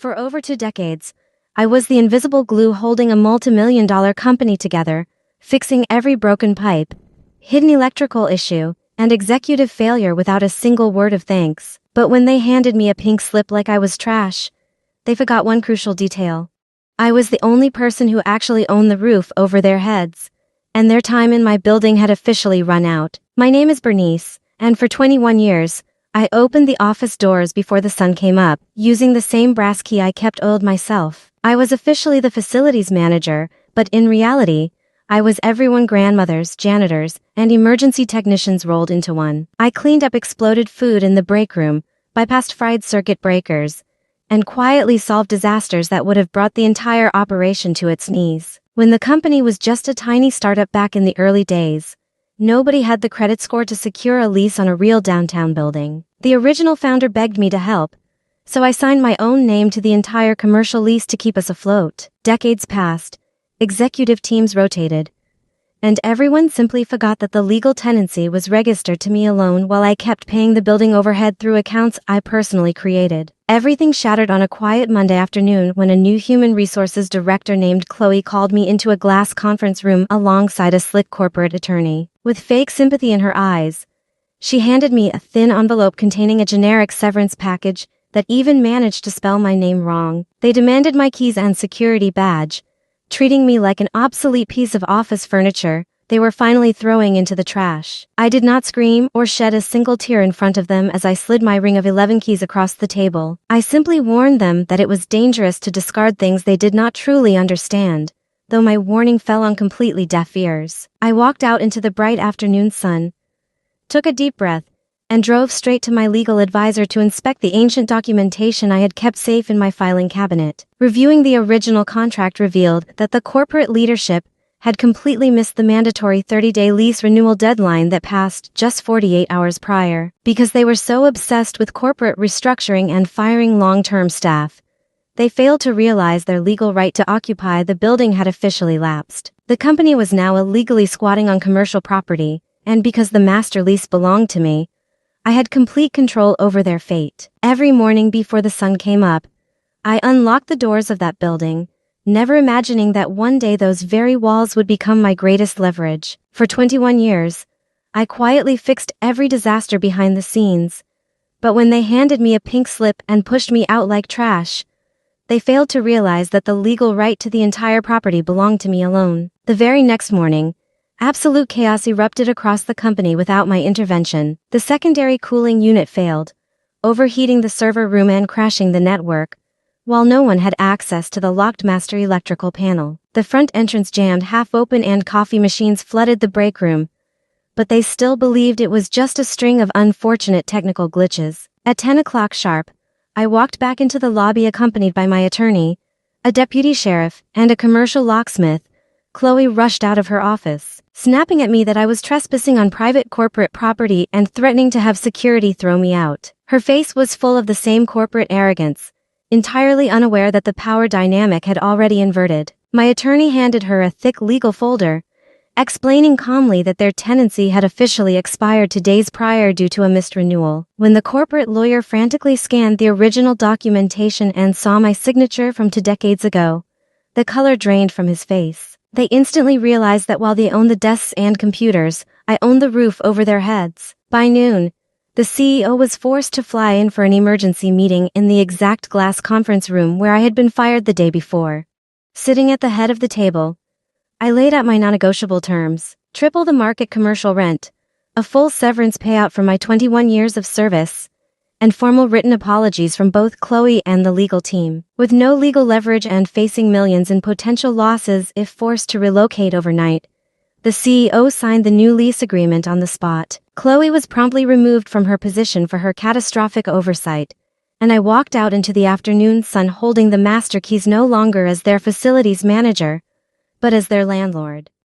For over 2 decades, I was the invisible glue holding a multi-million-dollar company together, fixing every broken pipe, hidden electrical issue, and executive failure without a single word of thanks. But when they handed me a pink slip like I was trash, they forgot one crucial detail. I was the only person who actually owned the roof over their heads, and their time in my building had officially run out. My name is Bernice, and for 21 years, I opened the office doors before the sun came up, using the same brass key I kept oiled myself. I was officially the facilities manager, but in reality, I was everyone grandmothers, janitors, and emergency technicians rolled into one. I cleaned up exploded food in the break room, bypassed fried circuit breakers, and quietly solved disasters that would have brought the entire operation to its knees. When the company was just a tiny startup back in the early days, nobody had the credit score to secure a lease on a real downtown building. The original founder begged me to help, so I signed my own name to the entire commercial lease to keep us afloat. Decades passed, executive teams rotated, and everyone simply forgot that the legal tenancy was registered to me alone while I kept paying the building overhead through accounts I personally created. Everything shattered on a quiet Monday afternoon when a new human resources director named Chloe called me into a glass conference room alongside a slick corporate attorney. With fake sympathy in her eyes, she handed me a thin envelope containing a generic severance package that even managed to spell my name wrong. They demanded my keys and security badge, treating me like an obsolete piece of office furniture they were finally throwing into the trash. I did not scream or shed a single tear in front of them as I slid my ring of 11 keys across the table. I simply warned them that it was dangerous to discard things they did not truly understand, though my warning fell on completely deaf ears. I walked out into the bright afternoon sun, took a deep breath, and drove straight to my legal advisor to inspect the ancient documentation I had kept safe in my filing cabinet. Reviewing the original contract revealed that the corporate leadership had completely missed the mandatory 30-day lease renewal deadline that passed just 48 hours prior. Because they were so obsessed with corporate restructuring and firing long-term staff, they failed to realize their legal right to occupy the building had officially lapsed. The company was now illegally squatting on commercial property, and because the master lease belonged to me, I had complete control over their fate. Every morning before the sun came up, I unlocked the doors of that building, never imagining that one day those very walls would become my greatest leverage. For 21 years, I quietly fixed every disaster behind the scenes, but when they handed me a pink slip and pushed me out like trash, they failed to realize that the legal right to the entire property belonged to me alone. The very next morning, absolute chaos erupted across the company without my intervention. The secondary cooling unit failed, overheating the server room and crashing the network, while no one had access to the locked master electrical panel. The front entrance jammed half open and coffee machines flooded the break room, but they still believed it was just a string of unfortunate technical glitches. At 10 o'clock sharp, I walked back into the lobby accompanied by my attorney, a deputy sheriff, and a commercial locksmith. Chloe rushed out of her office, snapping at me that I was trespassing on private corporate property and threatening to have security throw me out. Her face was full of the same corporate arrogance, entirely unaware that the power dynamic had already inverted. My attorney handed her a thick legal folder, explaining calmly that their tenancy had officially expired 2 days prior due to a missed renewal. When the corporate lawyer frantically scanned the original documentation and saw my signature from 2 decades ago, the color drained from his face. They instantly realized that while they owned the desks and computers, I owned the roof over their heads. By noon, the CEO was forced to fly in for an emergency meeting in the exact glass conference room where I had been fired the day before. Sitting at the head of the table, I laid out my non-negotiable terms: triple the market commercial rent, a full severance payout for my 21 years of service, and formal written apologies from both Chloe and the legal team. With no legal leverage and facing millions in potential losses if forced to relocate overnight, the CEO signed the new lease agreement on the spot. Chloe was promptly removed from her position for her catastrophic oversight, and I walked out into the afternoon sun holding the master keys no longer as their facilities manager, but as their landlord.